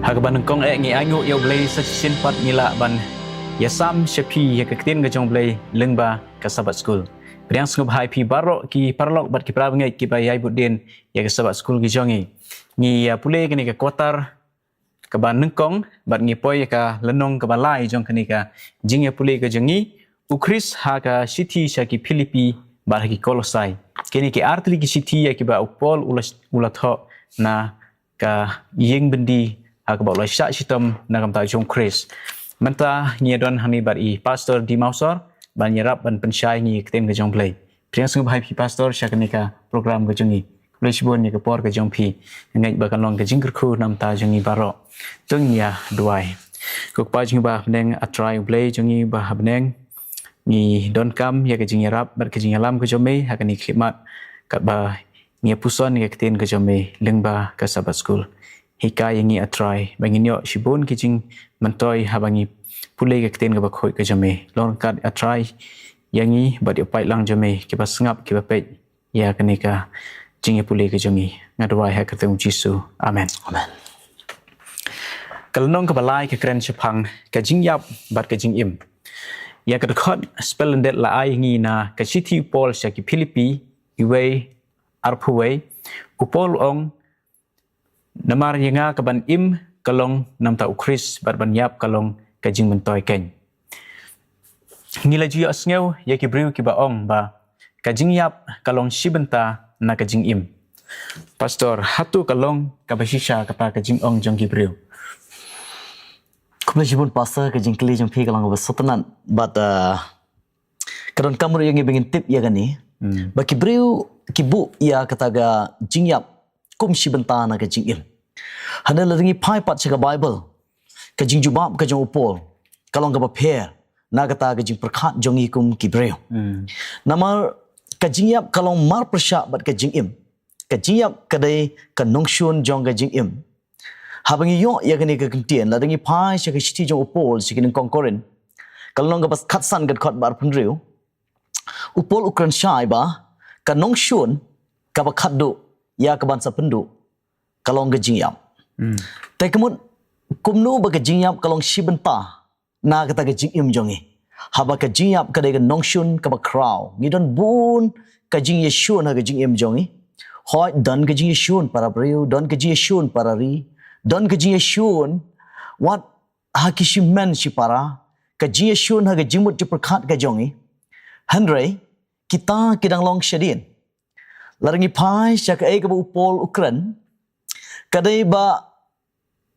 Hagaban kong ngi angu yo blay sa sinpat nila ban yasam shapi ya kaktin ga jong blay lengba ka sabat school. Priang sngub hai pi baro ki parlok bat ki pra ngai ki ba yai budin ya ka sabat school gi jongi. Ngi ya pule kini ka kotar ka ban nengkong bat ngi poi ka lenong ka balai jong kini ka jing ya pule ka jongi ukris ha ka city sha ki Filipi bar ki Kolosai. Kini ki artli ki city ya ki ba upol ulatho na ka yeng bendi Hak lai syak sitam nakam ta jong Chris. Menta nyedon hani bar I pastor di Mausor ban nyerap ban pensyai ngi ketem ke jong play. Priang sungguh hai pi pastor syak nika program ke jongi. Play sibon ni ke por ke jong pi. Ngai bakan long ke jingker khu nam ta jongi baro. Tung ya duai. Kok pa jing ba beneng atrai play jongi ba beneng ni don kam ya ke jing nyerap bar ke jing alam ke jome hak ni khidmat kat ba ngi puson ni ke ten ke jome lengba ke sabat school. Hika yangi atrai bangin yo shibon kijing mentoi habangi pulai ke keten ke bakhoi ke jame lor kat atrai yangi bad pai lang jame ke basngap ke bapet ya kenika jing pulai ke jami ngadwai ha ketemu Jisu amen Amen. Kalnong ke balai ke kren chapang ke jing yap bad ke jing im ya ke khot splendid la ai ngi na ke city Paul sya ki Filipi iwe arpuwe upol ong Namar yenga kaban im kalong nam ta ukris ban yap kalong kajing mentoi ken. Ngila juya asngeu ya ki briu ki baong ba kajing yap kalong shibenta na kajing im. Pastor hatu kalong kabashisha kapa kajing ong jong ki briu. Kumla jibun pastor kajing kli jong pi kalang ba sotanan but kadon kamur yang ibingin tip ya gani. Ba ki briu ki bu ya kataga jingyap kum shibenta na kajing im. Hana laringi pai pat sa Bible. Kajing jubab kajing upol. Kalong ka paper. Nagata kajing perkat jong ikum kibreo. Namar kajing yap kalong mar persyak bat kajing im. Kajing yap kadai kanongsyun jong kajing im. Habang iyo ya kani kagentian laringi pai sa kashiti jong upol sa kinang kongkorin. Kalong ka pas katsan kat bar punreo. Upol ukran syai ba kanongsyun kabakaddo ya kaban sa pendu. Kalong kajing yap. Tapi kemudian kumnu bagi jingyap kalong shibenta na kata kajing im jongi. Haba kajing yap kadai nongshun kaba kraw. Ngidon bun kajing yeshun ha kajing im jongi. Hoi dan kajing yeshun para beriu, dan kajing yeshun para ri, dan kajing yeshun wat ha kishimen si para kajing yeshun ha kajing mut diperkat kajongi. Henry kita kidang long shadin. Larangi pai syak ai kaba upol ukran kadai ba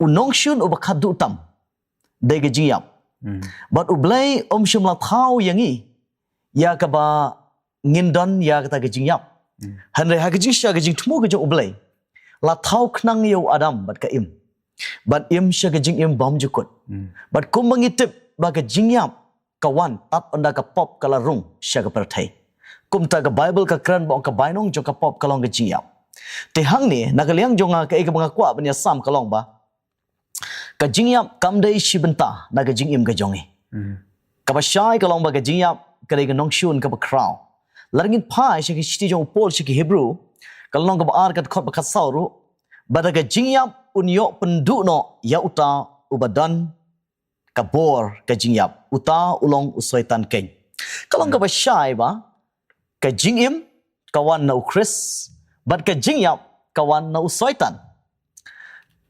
unongshun uba khadu tam dai gajiyap but ublay shum la thau yangi ya ka ba ngindon ya kata gajiyap hanre ha gajisha gajing thmu gajo ublay la thau knang yo adam bat ka im but im sha gajing im bom jukut but kum mangitip ba gajiyap kawan tat onda ka pop kala rung sha ka perthai kum ta ka Bible ka kran ba ka bainong jo ka pop kalong gajiyap te hang ni nakaliang jonga ka ika mga kwa banya sam kalong ba kajingyap kamdai shibenta na kajing im kajongi kabasyai kalong ba kajingyap kadai ka nongshun ka ba kraw larngin pai shi ki shiti jong Paul shi ki Hebrew kalong ka ba ar kat khot ba khasauru bada kajingyap unyo pendu no ya uta ubadan kabor kajingyap uta ulong usoitan ken kalong ka ba syai ba kajing im kawan na ukris bat kajing yap kawan na usoitan.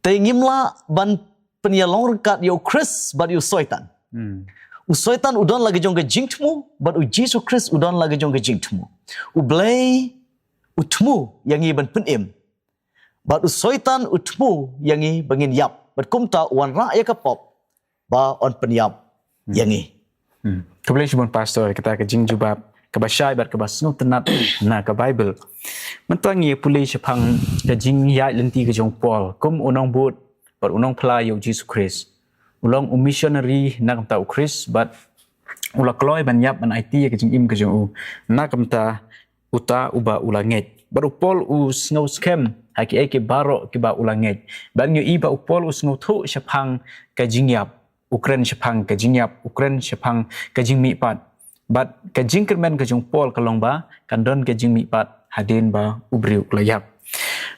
Tengimla ban penyalong kat yo Chris bat usoitan. Usoitan udon lagi jong kajing tmu bat u Jesu Chris udon lagi jong kajing tmu. Ublay utmu yangi ban penim. Bat usoitan utmu yangi bangin yap. Bat kumta wan ra ya kapop ba on penyap yangi. Kebetulan cuma pastor kita kajing jubab kabasyai bat kabasno tenat na ka Bible mentangi pulai chapang kajing ya lenti ke jong Paul kum unong but bat unong play yo Jesus Christ ulong missionary na kamta u Chris bat ula kloy ban yap ban IT kajing im ke jong u na kamta uta uba ulanget bat Paul u snow scam haki eke baro ke ba ulanget ban yo iba Paul u snow thu chapang kajing yap Ukraine chapang kajing yap Ukraine chapang kajing mi pat But kajing kermen kajung Paul kalong ba kandon kajing mi pat hadin ba ubriu layap.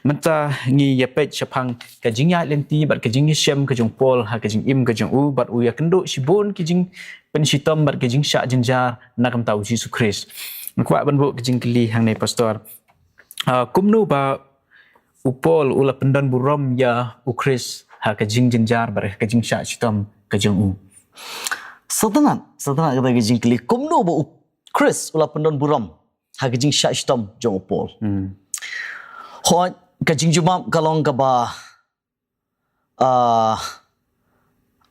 Menta ngi yapet chapang ka jing ya lenti bat ka jing shem ka jong pol ha ka jing im ka jong u bat u ya kendo sibon ki jing pensitom bat ka jing sya jenjar nakam tau Yesus Christ. Kwa ban bu ka jing kli hang nei pastor. Kumnu ba upol ula pendan burom ya u Christ ha ka jing jenjar bat ka jing sya sitom ka jong u. Satanan kata ke jing kli kumno ba Chris ula pendon buram ha ke jing sya sitom jong upol. Hoi ke jing jumam kalong ka ba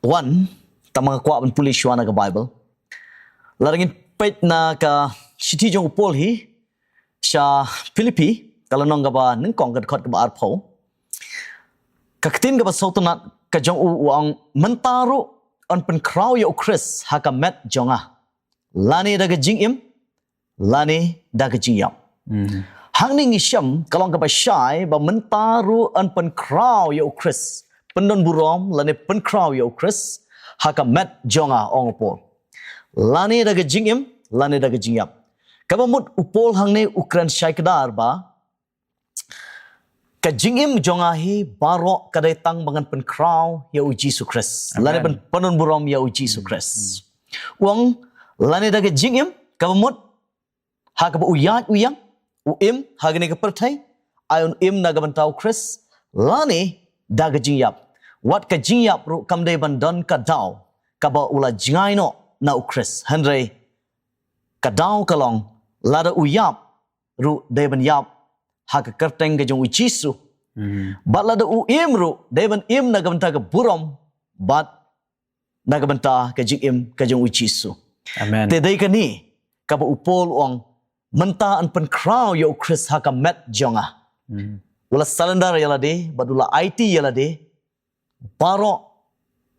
one tamang kwa ban puli shwana ka Bible. Larangin pet na ka siti jong upol hi sya Filipi kalau nong ka ba nengkong ka khot ka ba arpo. Kaktin ka ba sultanat ka jong uang mentaru on pen kraw ya Chris ha ka met jonga. Lani da ka jing im, lani da ka jing yap. Hang ni ngisyam kalong ka ba syai ba mentaru on pen kraw ya Chris. Pendon burom lani pen kraw ya Chris ha ka met jonga ong upol. Lani da ka jing im, lani da ka jing yap. Ka ba mut upol hang ni ukran syai kedar ba ka jing im jonga hi barok kadai tang bangan pen kraw ya Yesus Christ. Lani pen pendon burom ya Yesus Christ. Uang lani da ka jing im ka ba mut ha ka ba uyat uyang im ha gani ka pertai ayon im na ga bantau Chris lani da ka jing yap. Wat ka jing yap ru kam dai ban don ka daw ka ba ula jingai no na u Chris handre ka daw kalong lada uyap ru dai ban yap ha ka kerteng ka jong ujisu. Bat lada u im ru dai ban im na ga banta ka burom bat na ga banta ka jing im ka jong ujisu. Amen. Te dai ka ni ka ba upol uang menta an pen kraw yo Chris ha ka met jonga. Wala salendar yala de badula IT yala de baro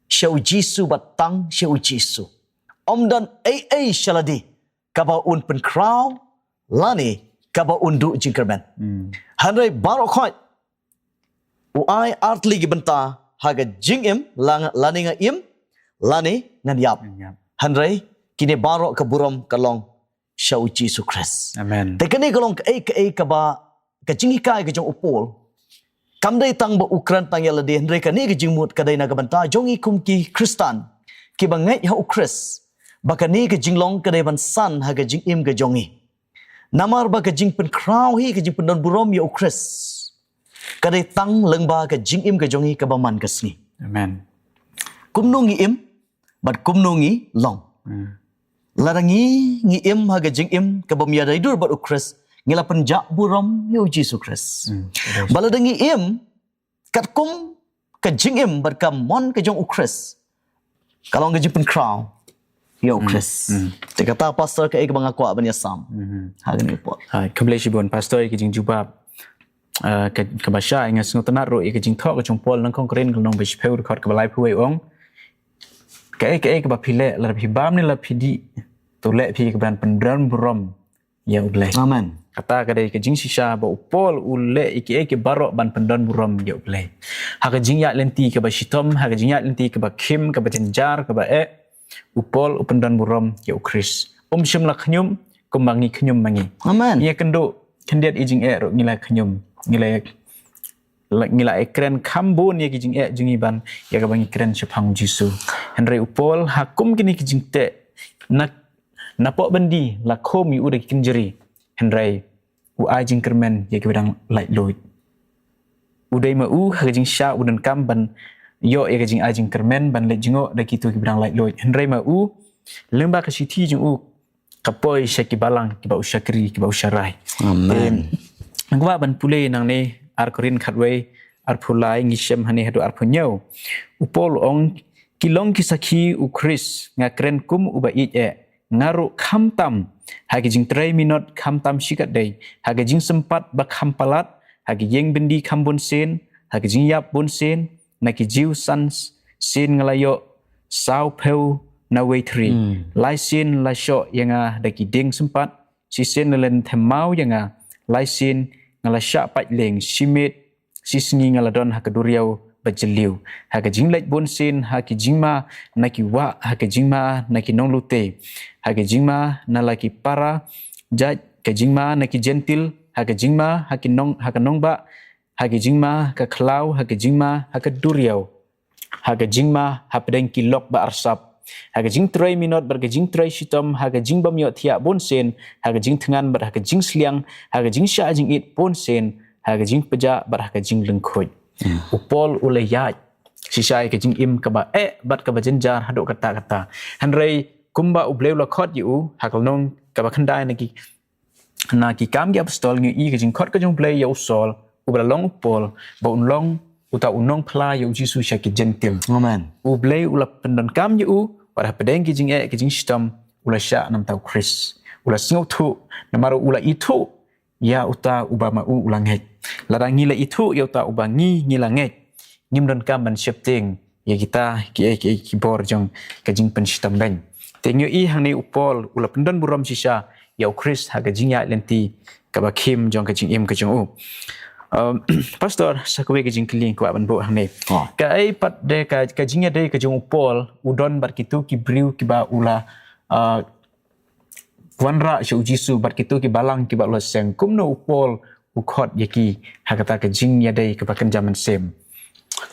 syau Jisu batang syau Jisu. Om dan ai shaladi kaba un pen kraw lani kaba undu jingkermen. Handai baro khoi uai artli gibenta haga jingim lani nga im lani ngan yap. Handai kini baro ka burom kalong syau Jisu Christ. Amen. Tekani kalong ka ai kaba ka jingikai ka jong upol kamdai tang ba ukran tang yala de handai kani ka jingmut kadai na gabanta jongi kumki Kristan ki bangai ha u Christ bakani ka jinglong kadai ban san ha ka jingim ka jongi namar ba ka jing pen kraw hi ka jing pen don burom ya u Christ kadai tang lengba ka jingim ka jongi ka baman ka sngi. Amen. Kumnungi im bat kumnungi long. Larangi ngi im ha ka jingim ka bamya dai dur bat u Christ ngila penjak buram ya Yesus Christ. Baladangi im kat kum ka jingim bat ka mon ka jong u Christ. Kalau nga jing pen kraw ya u Christ. Te kata pastor ka bang aku ban yasam. Hagan ni pot. Hai, kembali sibon pastor ke jing jubab ke basya ingat sengot tenar ro ke jing thok ke jong pol nang kong kren nong be speu record ke balai puai ong. Ke ba phile la phi bam ni la phi di to le phi ke ban pendran buram ya ublai. Amen. Kata kadai ke jing sisa ba upol ule ke barok ban pendon buram ya ublai. Ha ke jing ya lenti ke ba shitom ha ke jing ya lenti ke ba kim ke ba jenjar ke ba upol upendon buram ya Chris. Shim la khnyum kumbangi khnyum mangi. Amen. Ia kendo kendiat ijing ro ngila khnyum ngila ekran kambon ya kijing jingi ban ya ka bangi kren sepang Jisu. Henry upol hakum kini kijing te napok bandi la khomi udah kinjeri. Henry ajing kermen ya kebidang light load. Udai ma hajing sya udan kam ban yo ya kajing ajing kermen ban le jingo da kitu kebidang light load. Henry ma lemba ka siti jing kapoi syaki balang kiba usyakri kiba usyarai. Amen. Ngwa ban pule nang ne arkorin khatwei arphulai ngisem hani hadu arphonyau. Upol ong kilong kisaki u Chris ngakren kum uba ngaru khamtam hagi jing 3 minut khamtam sikat dei hagi jing sempat bak khampalat hagi yeng bendi khambon sen hagi jing yap bon sen naki jiu sans sen ngalayo sau peu na waitri lai sen la sho yanga daki ding sempat si sen len themau yanga lai sen ngala sha pat leng simit si sngi ngala don hakaduriau bajeliu hagi jing lait bon sen hagi jingma naki wa hagi jingma naki nong lute hagi jingma na laki para jaj ke jingma naki gentil hagi jingma haki nong ba hagi jingma ka klau hagi jingma haka duriau haga jingma hapdeng ki lok ba arsap haga jing tray minot bar jing tray shitom haga jing bam yo thia bon sen haga jing thengan bar haga jing sliang haga jing sha jing it bon sen haga jing peja bar haga jing lengkhoi upol ule yai sisai ke jing im ka ba bat ka ba jenjar hadok kata hanrei kumba ubleu la khot yu hakal nong ka ba khandai na ki kam gi apostol ngi i ke jing khot ka jong play yo sol ubra long upol ba un long uta unong pla yo jisu syaki jentim Amen. ublei ula pendon kam yu pada pedeng ki jing ki jing sistem ula sya nam tau Chris ula singo tu namaru ula itu ya uta uba ma u ulang het ladang ngila itu ya uta uba ngi langet ngim don kam ban shifting ya kita ki bor jong ka jing pen sistem ben tengyo i hang ni upol ula pendon buram sisa ya Chris ha ka jing ya lenti ka ba kim jong ka jing im ka jong u pastor sakwe ke jing kling kwa ban bo hang ne ka ai pat de ka jing ya de ka jong upol udon bar kitu ki briu ki ba ula wanra shu jisu bar kitu ki balang ki ba lo seng kumno upol ukhot yaki hakata ka jing ya de ka bakan jaman sem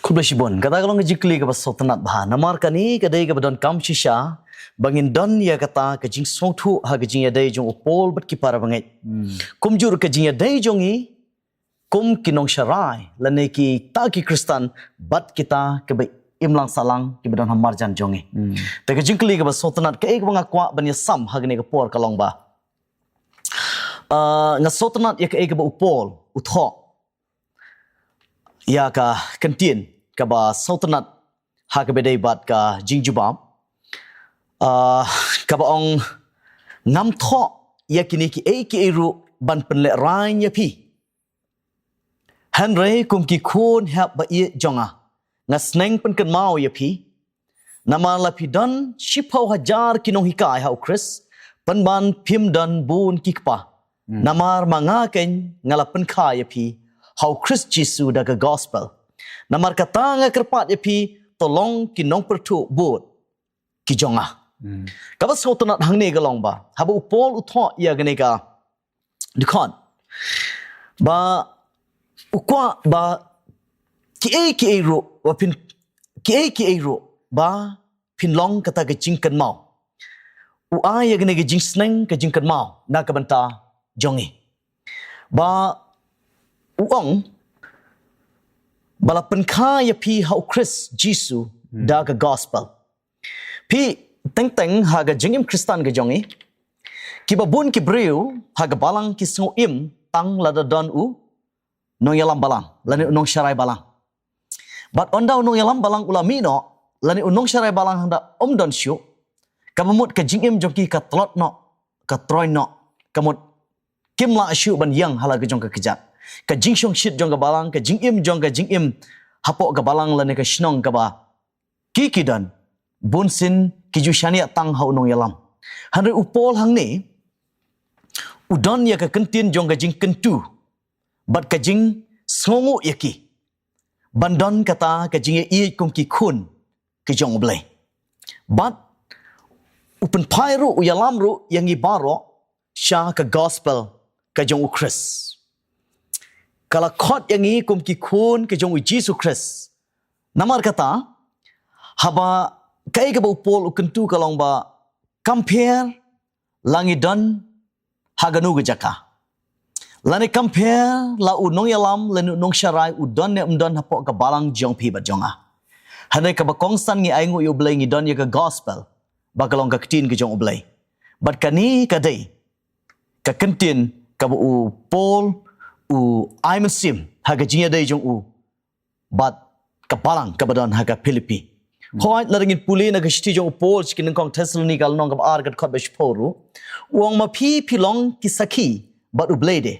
Kublashibon, kata kalau ngejikli ke pasotanat bah, namar kani kadai ke badan kam shisha, bangin don ya kata kejing sotu ha kejing ya dai jong upol bat kipara bangai. Kumjur kejing ya dai jongi, kum kinong syarai, lane ki ta ki Kristan bat kita ke imlang salang ki badan hamarjan jongi. Ta kejing kli ke pasotanat ke ek bangakwa ban ya sam ha gane ke por kalong ba. Ngasotanat ya ke ek ba upol, utho. Ya ka kantin ka ba sultanat ha ka bedai bat ka jingjubam ka ba ong ngam tho ya kini ki eru ban penle rain ya pi hanre kum ki khon hap ba ye jonga ngasneng pen kan mau ya pi nama la pi dan shipau hajar kinong hikai ha Chris penban pim dan bun kikpa namar manga ken ngalapen kha ya pi how Christ Jesu daga gospel. Namar kata nga kerpat yapi tolong kinong pertu bud ki jonga. Kabas ko tunat hang ne galong ba. Habu upol utho ya ganega dikon. Ba ukwa ba ki ro wa pin ki ro ba pinlong kata ke jingkan mau. U ya ganega jing sneng ke jingkan mau na ka banta jongi. Ba uang bala penkha ya pi hau Chris Jesu da ka gospel pi teng ha ga jingim Kristan ga jongi ki babun ki breu ha ga balang ki sngo im tang la da don u nong yalam balang lani unong syarai balang but onda unong yalam balang ulami no lani unong syarai balang handa don syu kamut ka jingim jongki ka tlot no ka troy no kamut kimla syu ban yang hala ga jong ka kejat ka jing shong shit jong ka balang ka jing im hapo ka balang lane ka shnong ka ba kikidan bunsin kiju shania tang hau nong yalam hanre upol hang ni udon ya ka kentin jong ka jing kentu bat ka jing sngongu yaki bandon kata ka jing ye kum ki khun ki jong blai bat upen pairu uyalam ru yang ibaro sha ka gospel ka jong Chris kalau khot yang ini kum ki khun ke jong Jesus Christ namar kata haba kai ke ba upol ukentu kalong ba compare langidon haganu ge jaka lani compare la unong yalam lani unong syarai udon ne umdon hapo ka balang jong pi ba jonga hanai ka ba kongsan ngi aingu yo blai ngi don ye ka gospel ba kalong ka ktin ke jong blai bat kani kadai ka kentin ka ba upol I'm a sim haga jinya dai jong bat kapalang kabadan haga Philippi hoi laringin puli na gasti jong upol skin kong Thessalonica nong kap argat khot ba shporu wong ma pilong ki sakhi bat ublede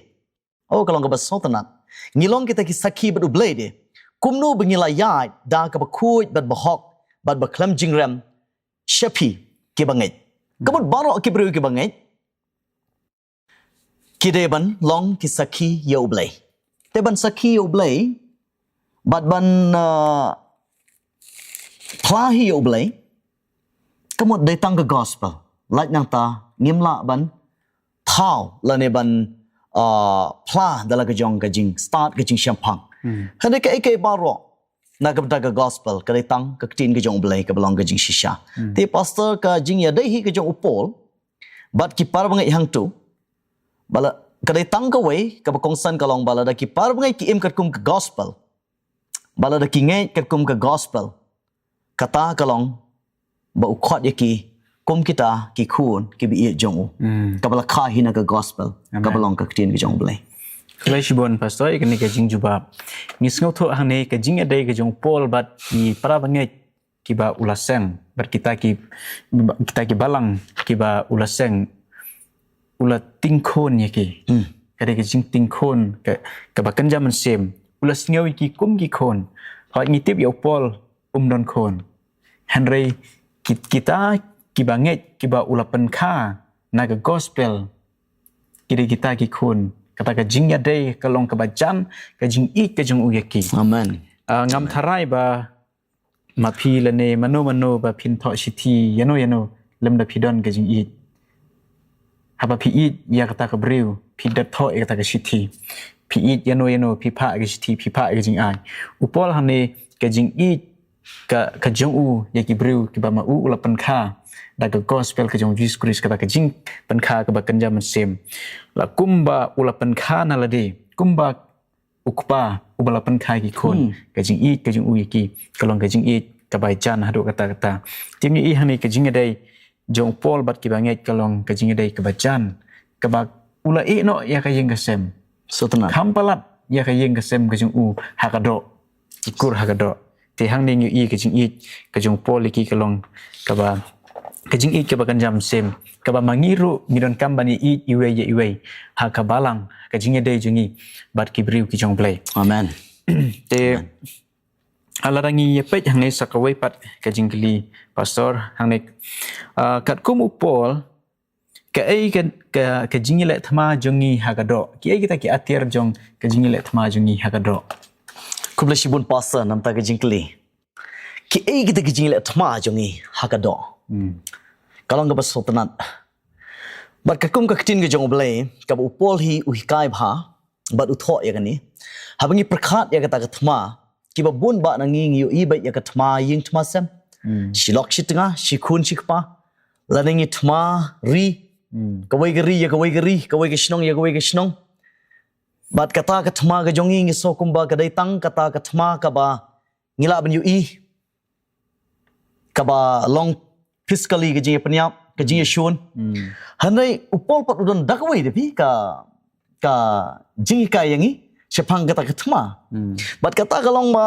kalong ka basotanat ngilong kita ki sakhi bat ublede kumno bengila yai da ka ba khuj bat bahok bat ba klam jingram shapi ki bangai kabut baro ki bru ki bangai kideban long ki sakhi yo blai teban sakhi yo blai bat ban plahi yo blai kamot de tang ka gospel like nang ta ngimla ban thao la ne ban pla dala ka jong ka jing start ka jing shampang Hendak ke baro na ke gospel ke datang ke tin ke jong belai ke belong ke jing shisha. Ti pastor ke jing ya dei hi ke jong upol bat ki par bangai hang tu bala ke datang ke wei ke kongsan kalong bala da ki par bangai ki im ke kum ke gospel. Bala da ki ngai ke kum ke gospel. Kata kalong ba ukot ya ki kum kita ki kun ki bi jong ka bala kha hi na ke gospel ka belong ke tin ke jong belai. Kelai shibon pastor ikani ke jing jubab. Ngisngau tho hang ne ke jing adai ke jong pol bat ki para bangai ki ba ulaseng bat kita ki balang ki ba ulaseng ula tingkon ya ki. Kade ke jing tingkon ke ba kenja men sem ulas ngau ki kum ki kon. Hoi ngitip ya pol don kon. Henry kita ki bangai ki ba ulapen kha na ke gospel kide kita ki kon. Kata ke jing adai kalong ke bajan ke jing ik ke jong uyaki. Amen. Ngam tharai ba mapi lane mano ba pin tho siti yano lem da pidon ke jing ik. Haba pi ik ya kata ke breu pi da tho kata ke siti. Pi ik yano pi pa ke siti pi pa ke jing ai. Upol hane ke jing ik ke jong u yaki breu ke ba ma u ulapan kha. Daga gospel ke jong Jesus Christ kata ke jing penkha ke ba kenja men sem. La kumba ula penkha na lade kumba ukpa ubala penkha ki kon ke jing i ke jing u ki kalong ke jing i ke bai jan hadu kata timni i hani ke jing adai jong pol bat ki banget kalong ke jing adai ke bajan ke ba ula i no ya ke jing ke sem Sotna. kampalat ya ke jing ke sem ke jing u hakado ikur hakado te hang ning i ke jing i ke jong pol ki kalong ke ba kajing ik ke bakan jam sem ke ba mangiru midon kambani ik iwe ha kabalang kajing ede jungi bat ki briu ki jong play Amen. te alarangi ye pet hangai sakawai pat kajing kli pastor hangai kat kum upol ke ai ke kajing le thma jungi hagado ki ai kita ki atir jong kajing le thma jungi hagado Kubla shibun pastor nam ta ke jingkli. Ki ai kita ke jingle thma jongi hakado. Kalong ka basotnat. Bat ka kum ka tin ke jong blai ka upol hi uhikai bha bat utho ya gani. Habangi prakhat ya kata ka thma ki ba bun ba nanging yu i ba ya ka thma ying thma sem. Shilok shitnga shikun shikpa. Laningi thma ri. Kawai gari ya kawai gari kawai ke shnong ya kawai ke shnong. Bat kata ka thma ka jongi ngi so kumba ka dai tang kata ka thma ka ba ngila ban yu i ka ba long physically ke jing penyap ke jing shun hanai upol pat udon dakawai de pi ka jing ka yangi sepang kata ka thma bat kata ka long ma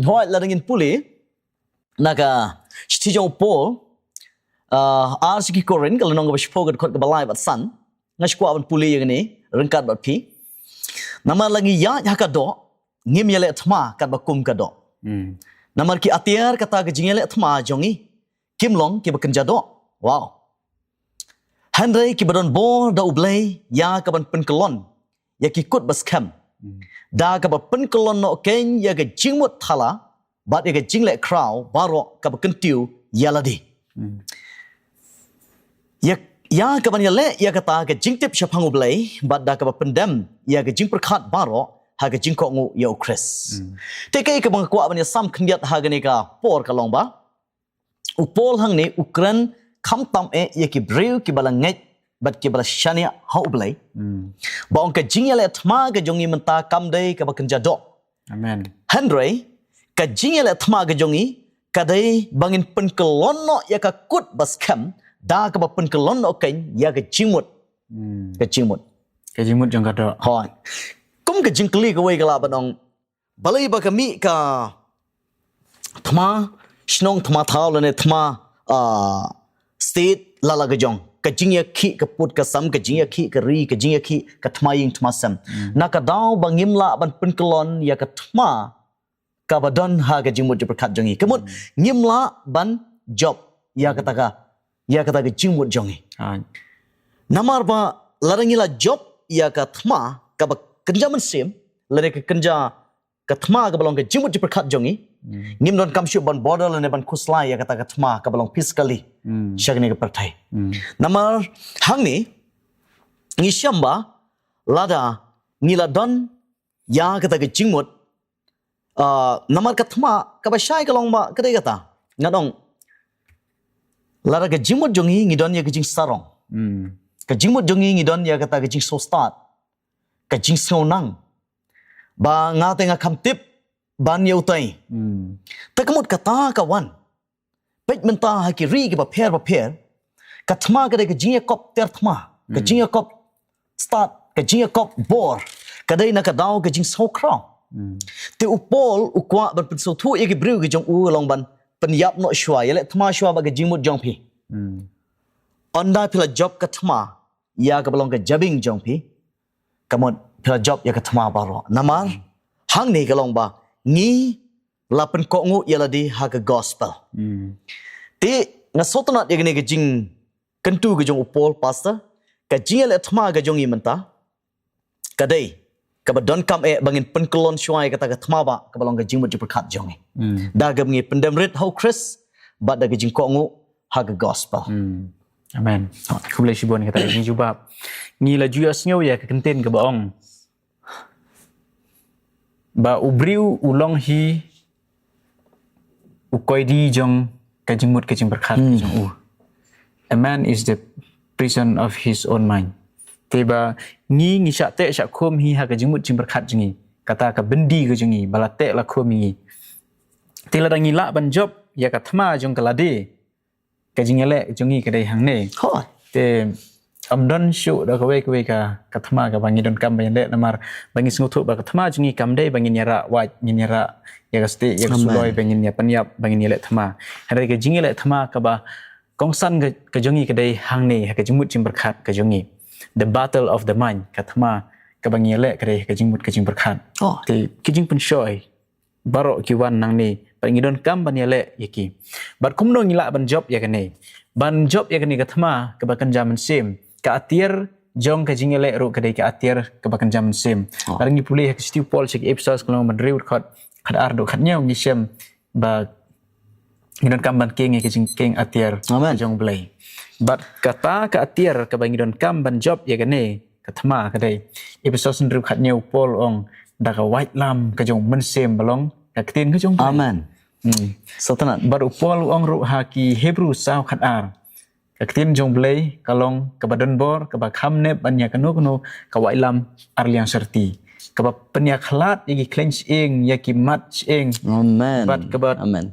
hoi la dingin puli naga sti jong upol arsiki korin kalau nong ba shpogat khot ka balai bat san ngashkwa ban puli yang ni rengkat bat pi nama lagi ya hakado ngim yale thma kat bakum kado namar ki atiar kata ke jingele thma jongi kimlong ki bakenja do wow handai ki badon bo da ublai ya ka ban penkelon ya ki kut baskem da ka ba penkelon no ken ya ke jingmut thala bat ya ke jingle crow baro ka bakentiu yaladi ya ka ban yale ya kata ke jingtip shapang ublai bat da ka ba pendem ya ke jing perkhat baro ha ke jing ko ngu ya ukres te kai ka bang kwa ban ya sam khndiat ha ga ne ka por ka long ba upol hang ne ukran kham tam e ye ki breu ki bala ngai bat ki bala shania ha ublai ba ong ka jing yale thma ga jongi menta kam dei ka ba kenja do amen handrei ka jing yale thma ga jongi ka dei bangin penkelon no ya ka kut bas kham da ka ba penkelon no ken ya ka jingmut ka jingmut jong kado hoi kum ka jingkli ka wei ka la banong balai ba ka mi ka thma shnong thma thau lane thma state lala ga jong ka jingya khi ka put ka sam ka jingya khi ka ri ka jingya khi ka thma ying thma sam na ka daw bangim la ban penkelon ya ka thma ka badon ha ka jingmut je prakhat jongi kemut ngimla ban job ya kata ka jingmut jongi namar ba larangila job ya ka thma ka ba kenja man sim lane ka kenja ka thma ka balong ka jingmut je prakhat jongi ngim don kam shu ban border lane ban khuslai ya kata ka thma ka balong physically shagni ka parthai namar hangni ngi shamba lada ngila don ya kata ka jingmut namar kathma kabashai kalong ba kadai kata ngadong lara ka jimut jongi ngidon ya kajing sarong ka jimut jongi ngidon ya kata kajing so start kajing snonang ba nga tenga kamtip ban yautai takamut kata kawan pej menta hakiri ki ba pher kathma kadai kajing kop terthma kajing kop start kajing kop bor kadai na kadau kajing so kraw te upol ukwa ban penso thu ye ki briu ki jong u long ban penyap no shwa ye le thma shwa ba ke jingmut jong phi onda phila job ka thma ya ka balong ka jabing jong phi kamot phila job ya ka thma ba ro namar hang ni ka long ba ngi la pen ko ngu ye la di ha ka gospel te nga sotna ye ne ke jing kentu ke jong upol pastor ka jing le thma ka jong i menta kadai kabadon kam bangin penkelon syuai kata ka thma ba ka balong ka jingmut ji perkhat jong da ga ngi pendemrit how chris ba da ga jing ko ngu ha ga gospel amen kum le shibon kata jing jubab ngi la juya snyo ya ka kenten ka baong ba ubriu ulong hi ukoi di jong ka jingmut ka jing perkhat jong u a man is the prison of his own mind tiba ngi syak te syak khom hi ha ka jingmut jing berkhat jingi kata ka bendi ke jingi bala te la khom ngi tila dangi la ban job ya ka thma jong kala de ka jingele jingi ka dai hang ne te amdon shu da ka we ka thma ka bangi don kam ban le namar bangi sngu thu ba ka thma jingi kam dai bangi nyara wa nyara ya ka sti ya suloi bangi nya panyap bangi le thma ha ka jingi le thma ka ba kongsan ka jingi ka dai hang ne ha ka jingmut jing berkhat ka jingi the battle of the mind kathma kabangi le kare kajing mut kajing berkhat te kijing pun shoy baro kiwan nang ni pangi don kam ban le yaki bat kumno ngila ban job ya kane ban job ya kane kathma kabakan jaman sim ka atir jong kajing le ro kade ka atir kabakan jaman sim barangi pulih ka stiu pol sek episode kolong man reut khot khad ar do khatnya ngi sem ba ngidon kam ban king kajing king atir jong blai bat kata ka atir ka bangidon kam ban job ya gane kathma kadai episode sendru khatnya upol ong da ka white lam ka jong men sem balong ka tin ka jong amen sotana bar upol ong ru ha ki hebrew sao khat ar ka tin jong blai kalong ka badon bor ka ba kham ne banya ka no ka white lam ar liang serti ka ba penya khlat yagi clench eng yaki mat eng amen bat ka ba amen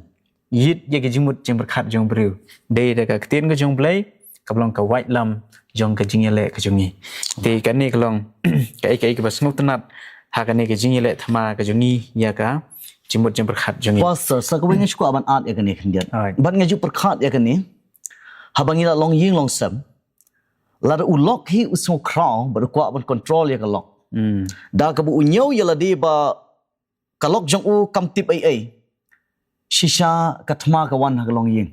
yit ye ke jingmut jing berkhat jong briu dei da ka tin ka jong blai ka blong ka white lam jong ka jingele ka jongi te ka ni klong ka bas nguk tanat ha ka ni ka jingele thama ka jongi ya ka jingmut jing berkhat jongi pastor sa ko ngi ko aban at ya kani khandiat ban ngi ju perkhat ya kani habangi la long ying long sam la u lock hi u so kraw ba ko aban control ya ka lock da ka bu nyau ya la di ba ka lock jong u kam tip ai shisha kathma ka wan ha long ying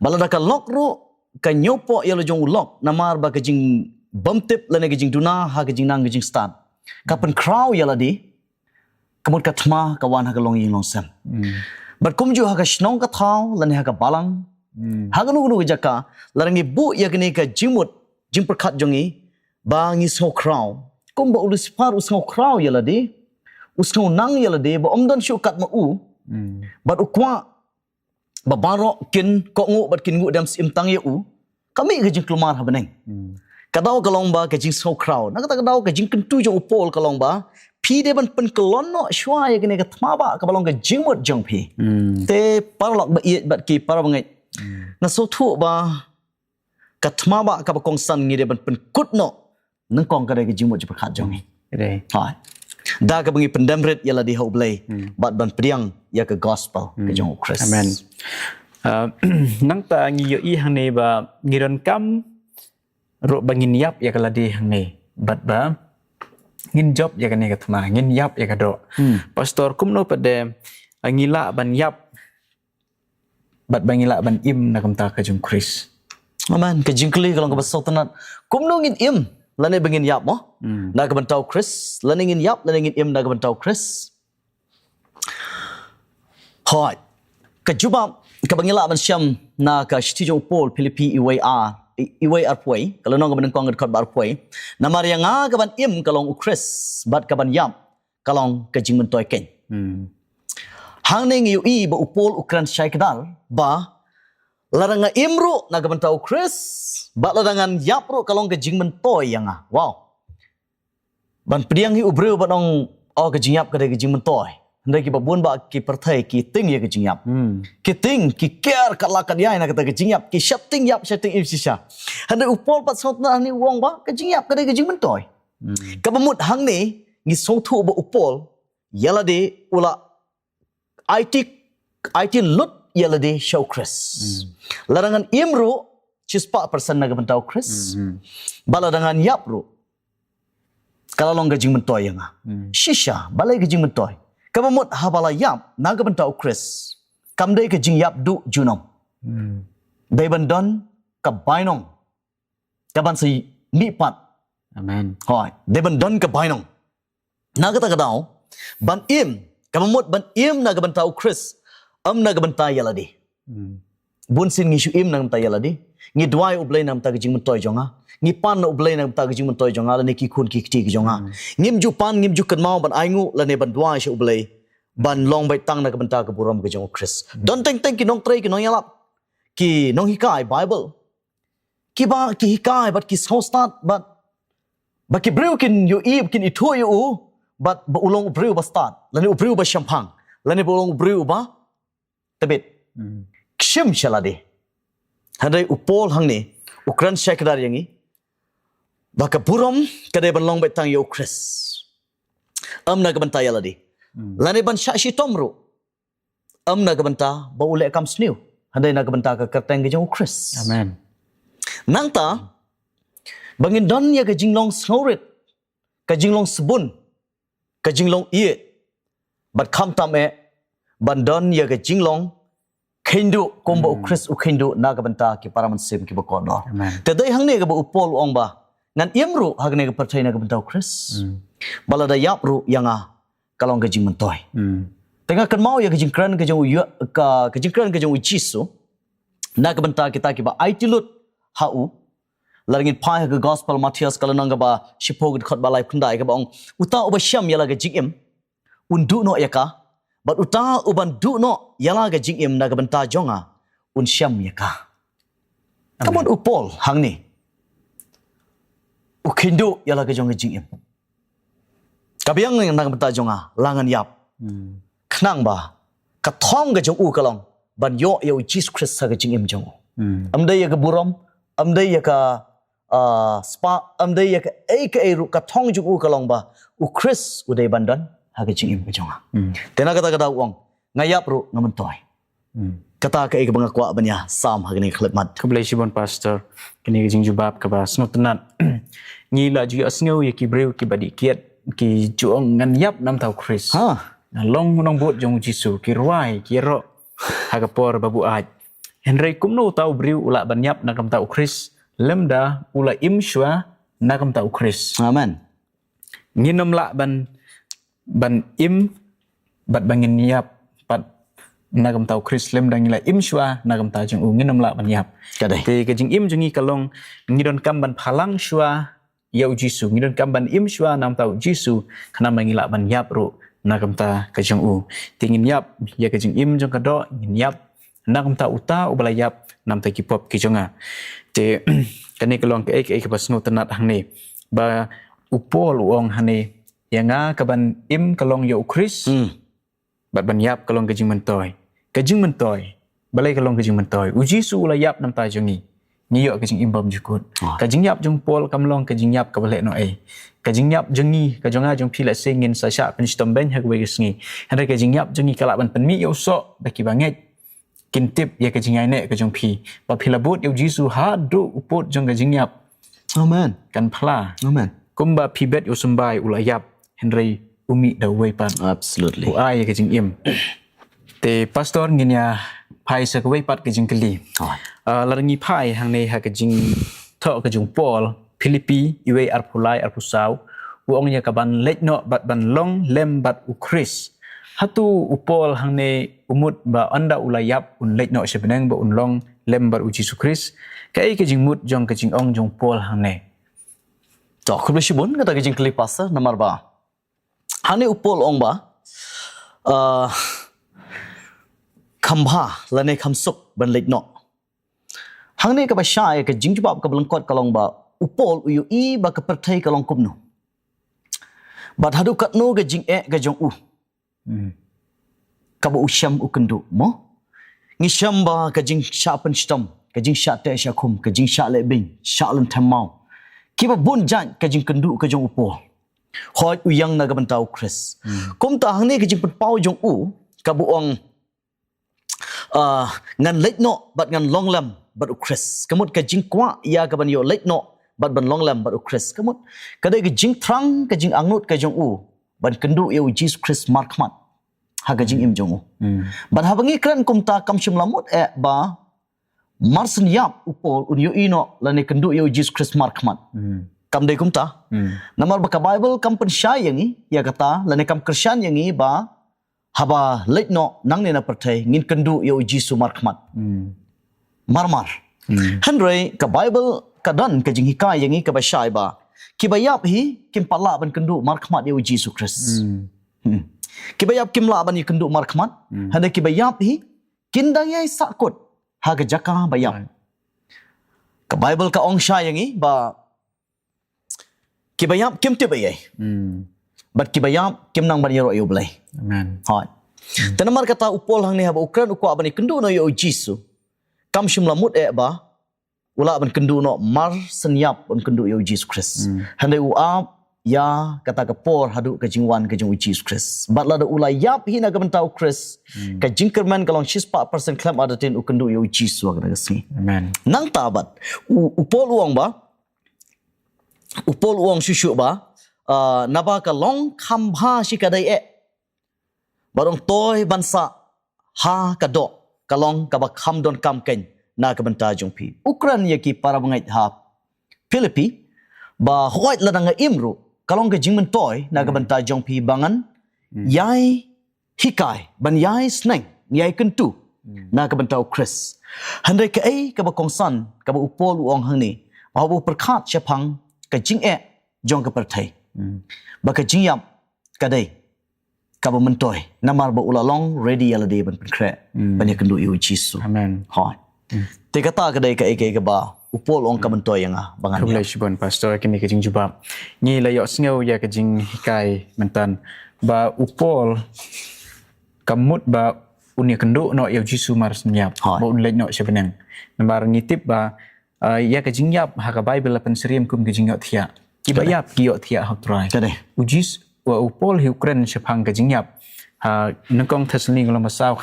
balada ka lock ru ka nyopo yelo jong lock namar ba ka jing bum tip lane ka jing duna ha ka jing nang ka jing start ka pen crow yela di kamut kathma ka wan ha ka long ying long sam but kum ju ha ka snong ka thau lane ha ka balang ha ka nu jaka larangi bu ya kini ka jimut jing perkhat jongi ba ngi so crow kum ba ulus par usno crow yela di usno nang yela di ba omdon shu kat ma u bat ukwa babaro kin ko ngu bat kin ngu dam sim tang ye u kami ke jing klumar ha beneng kadau kalong ba ke jing so crowd na kata kadau ke jing kentu jo upol kalong ba phi de ban pen kolon no shwa ye ne ka thma ba ka balong ke jing mot jong phi te parlok ba ye bat ki par bangai na so thu ba ka thma ba ka ba kong san ngi de ban pen kut no nang kong ka de ke jing mot ji prakhat jong dei hai da ka bangi pendamret yala di hoblay bat ban priang ya ka gospel ka jong Christ amen nang ta ngi yo i hang ne ba ngiron kam ro bangin yap ya kala di hang ne bat ba ngin job ya kane ka thma ngin yap ya ka do pastor kumno pade angila ban yap bat bangila ban im na kamta ka jong Christ amen ka jingkli kalong ka basotanat kumno ngin im lane bangin yap mo na ka bantau Chris lane ngin yap lane ngin im na ka bantau Chris hoi ka juba ka bangila ban syam na ka shtijo pol Philippi iway arpoi kalau nong ka ban kong ka bar poi na maria nga ka ban im kalong Chris bat ka ban yap kalong ka jingmen toy ken hang ne ngi i ba upol ukran syai kedal ba laranga imru na gabantau Chris ba larangan yapru kalong ke jing mentoy yang wow ban priang hi ubreu ba nong ke jing yap ke jing mentoy ndai ki babun ba ki perthai ki ting ye ke jing yap ki ting ki care kalakan yai na kata ke jing yap ki shapting yap shapting im sisa handai upol pat sot na ni wong ba ke jing yap ke jing mentoy kabamut hang ni ngi sothu ba upol yala de ula IT lut yala de show Chris larangan imru cispa persen na gabantau Chris baladangan yapru kalau long gajing mentoy yang shisha balai gajing mentoy kabamut habala yap na gabantau Chris kamdai gajing yap du junom dai bandon kabainong kaban si mi pat amen hoi dai bandon kabainong na kata kadau ban im kabamut ban im na gabantau Chris na gabantai yala di bun sin ngi shu im na gabantai yala di ngi dwai ublay nam ta gajing mentoy jonga ngi pan na ublay nam ta gajing mentoy jonga la ne ki khun ki kti jonga ngim ju pan ngim ju kan mau ban aingu la ne ban dwai shu ublay ban long bai tang na gabanta ka buram ga jong Chris don teng teng ki nong trei ki nong yalap ki nong hikai Bible ki ba ki hikai but ki so start but ki breu kin yu ib kin itu yu but ba ulong breu ba start la ne breu ba champang la ne ulong breu ba tabit kshim shalade hadai upol hangni ukran shakdar yangi baka burom kadai ban long bai tang yo Chris amna gabanta yaladi lane ban shashi tomru amna gabanta ba ule kam sniu hadai na gabanta ka kerteng ge Chris amen nangta bangin don ya ga jinglong snorit ka jinglong sebun ka jinglong ie bat kham tam e ban don ya ga jinglong khendu komba Chris u khendu na gabanta ki paraman sim ki bakono te dai hangne ga upol ong ba ngan imru hagne ga perthai na gabanta Chris balada yapru yanga kalong ga jing mentoy tengah kan mau ya ga jing kran ga jong yu ka jing kran ga jong jisu na gabanta kita ki ba IT lut hau larngin pai ga gospel Matthias kalanang ga ba shipog khot ba life khundai ga ba ong uta oba syam yala ga jing im undu no yaka but uta uban du no yala ga jing im na ga banta jonga un syam yaka kamon upol hangni ukhindo yala ga jonga jing im kabyang na ga banta jonga langan yap khnang ba ka thong ga jong u kalong ban yo yo Jesus Christ ga jing im jong amdai ya ga burom amdai ya ka spa amdai ya ka ru ka thong jong u kalong ba u Chris udai bandan haga jing im jonga tena kata kata uang ngayap ru ngamantoy kata ka ik bangakwa banya sam hagni khlemat kablay sibon pastor kini jing jubab ka ba snotenat ngi la ju asngeu ya ki breu ki badi kiat ki juong ngan yap nam tau Chris ha long nong bot jong jisu ki ruai ki ro haga por babu aj henry kumno tau breu ula ban yap na kam tau Chris lemda ula imshwa na kam tau Chris amen nginom la ban im bat bangin yap pat nagam tau Chris lem dang ila im shwa nagam ta jung nginom la ban yap kadai te ke jing im jungi kalong ngidon kam ban phalang shwa yau jisu ngidon kam ban im shwa nam tau jisu khana mangila ban yap ro nagam ta ka jung tingin yap ya ke jing im jung ka do ngin yap nagam ta uta ubala yap nam ta ki pop ki jonga te kani kalong ke ek pas no tanat hang ne ba upol uong hane yanga kaban im kalong yo Chris bat ban yap kalong kajing mentoy balai kalong kajing mentoy uji su la yap nam ta jongi ni yo kajing imbam jukut kajing yap jong pol kamlong kajing yap ka balai no kajing yap jongi ka jonga jong phila singin sa sha pen stom ben hak we sngi hande kajing yap jongi kala ban pen mi yo so baki banget kintip ya kajing ai ne ka jong phi ba phila bot yo jisu ha do upot jong kajing yap amen kan phla amen kumba phibet yo sumbai ula yap Henry umi da way pan absolutely ai ke jing im te pastor nginya phai sa way pat ke jing kali larangi phai hang nei ha ke jing tho ke jung Paul Philippi iwe arpulai arpusau uong nya ka ban lek no bat ban long lem bat u Chris hatu upol hang nei umut ba anda ulayap un lek no sebenang ba un long lem bat u Jesus Chris kai ke jing mut jong ke jing ong jong Paul hang nei to khubli shibun kata ke jing kali pasa namar ba hane upol ong ba khambha lane khamsuk ban leit no hangne ka ba sha ka jingjubab ka belengkot kalong ba upol uyu I ba ka perthai kalong kumno bat hadu katno ga jing ga jong ka ba usyam ukendu mo ngisham ba ka jing sha pen stam ka jing sha te sha khum ka jing sha le bing sha lan thamau ki ba bun jan ka jing kendu ka jong upol hoi uyang na ga ban tau Chris kum ta hangne ka jing pen pau jong ka bu ong ngan leit no bat ngan long lam bat Chris kamut ka jing kwa ya ka ban yo leit no bat ban long lam bat Chris kamut kadai ka jing thrang ka jing angnut ka jong ban kendu yo Jesus Chris markmat ha ka jing im jong ban ha bangi kran kum ta kam shim lamut ba marsen yap upol un yo ino lane kendu yo Jesus Chris markmat kam dei kum ta namar ba ka Bible kam pen sha yangi ya kata lane kam Christian yangi ba haba leit no nang ne na perthai ngin kendu yo Jesus markmat marmar hanrei ka Bible ka dan ka jing hikay yangi ka ba shai ba kibayap hi kim pala ban kendu markmat yo Jesus Christ kibayap kim la ban kendu markmat hande kibayap hi kindang yai sakut ha ka jaka bayap ka Bible ka ong sha yangi ba kibayap kim te bayai bat kibayap kim nang ban yero yo blai amen hoi tanamar kata upol hang ni haba ukran ukwa ban kendu no yo Jesus kam shim lamut ba ula ban kendu no mar senyap ban kendu yo Jesus Christ hande uap ya kata ka por hadu ka jingwan ka jing Jesus Christ bat la da ula yap hina ka ban tau Christ ka jingkerman kalong 6% claim ada tin u kendu yo Jesus wa ka si amen nang tabat upol uang ba upol uang susu ba naba ka long khambha shi ka dai barong toy bansa ha ka do kalong ka ba kham don kam ken na ka banta jong pi ukran ye ki para bangai ha Philippi ba hoit la nga imru kalong ka jingmen toy na ka banta jong pi bangan yai hikai ban yai sneng yai kentu na ka banta Chris handai ka ai ka ba kongsan ka ba upol uang hang ni ba bu perkhat chapang ka jing jong ka perthai ba ka jingyam ka dai ka ba mentoy namar ba ulalong ready ala de ban kre ban ya kendu yo Jesus amen hoi te kata ka dai ka ka ba upol ong ka mentoy yang bangan Kublai shibon pastor kini ke jing jubab ni layok sngeu ya ke jing hikai mentan ba upol kamut ba unia kendu no yo Jesus mar senyap ba un lek no sebenang nambar ngitip ba ya ke jing yap ha ka Bible pen seriam kum ke jing yot thia kibayap ki yot thia hok trai ka dai ujis wa upol hi ukren sepang ke jing yap ha nangkong thasling lo masau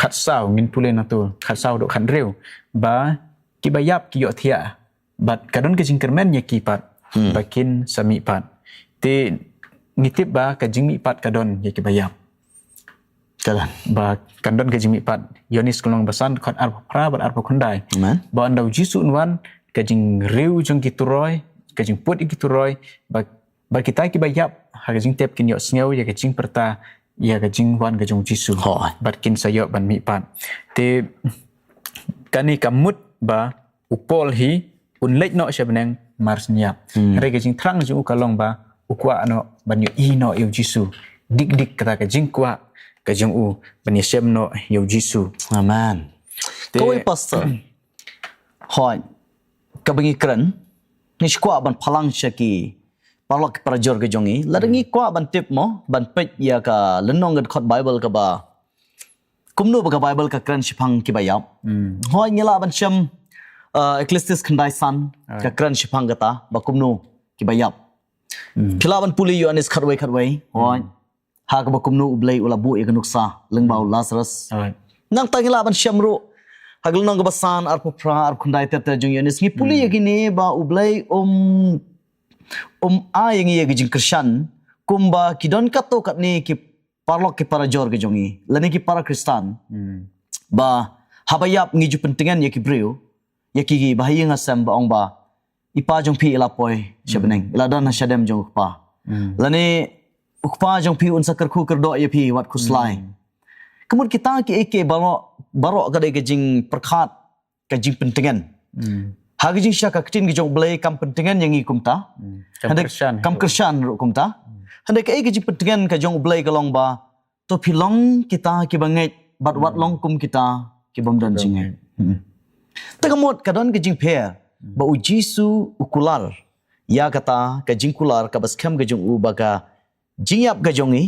khat sao ngin pulen atul khat sao do khan reu ba kibayap ki yot thia bat kadon ke jing kermen ye ki pat bakin sami pat te ngitip ba ka jing mi pat kadon ye kibayap kalan ba kadon ke jing mi pat yonis kolong basan khat ar pra bat ar khondai amen ba andau jisu unwan ka jing reu jong kituroi ka jing put kituroi ba kita kibayap ha ka jing tep kin yo sneu ye ka jing perta ya ka jing wan ka jong jisu bat kin sayo ban mi pat te kani kamut ba upol hi un lek no sebenang marsnya re ka jing thrang jing ukalong ba ukwa no ban yo no yo jisu dik dik kata ka jing kwa ka jing ban ye sem no yo jisu amen koi pastor hoi ka bangi kran ni skwa ban phalang shaki parlok parajor ke jongi ladangi kwa ban tip mo ban pet ya ka lenong gan khot Bible ka ba kumno ba ka Bible ka kran shipang ki bayap hoi ngila ban sham Ecclesiastes khandai san ka kran shipang gata ba kumno ki bayap philaban puli Yohanes khatwai hoi ha ka ba kumno ublei ula bu e ganuksa lengbau Lazarus nang tangila ban shamru hagil nang basan ar pupra ar khandai tete jong Yohanes ngi puli yagini ba ublei ayang ye gijing Christian kumba kidon kato kat ni ki parlok ki para jor ge jongi lani ki para Kristan ba habayap ngi ju pentingan ye ki breu ye ki bahaya ngasam ba ong ba ipa jong pi ila poi shabeneng ila dan shadem jong pa lani ukpa jong pi un sakar khu kerdo ye pi wat khuslai kemun kita ki eke baro ka de gijing perkhat ka jing pentingan hagi jing syaka ktin gi jong blai kam pentingan yang i kumta kam Christian ru kumta hande ka ege ji pentingan ka jong blai kalong ba to pilong kita ki bangai bat wat long kum kita ki bom dan jingai tagamot kadon ke jing pair ba u jisu ukular ya kata ke jing kular ka bas kham ke jung u baga jingyap ke jongi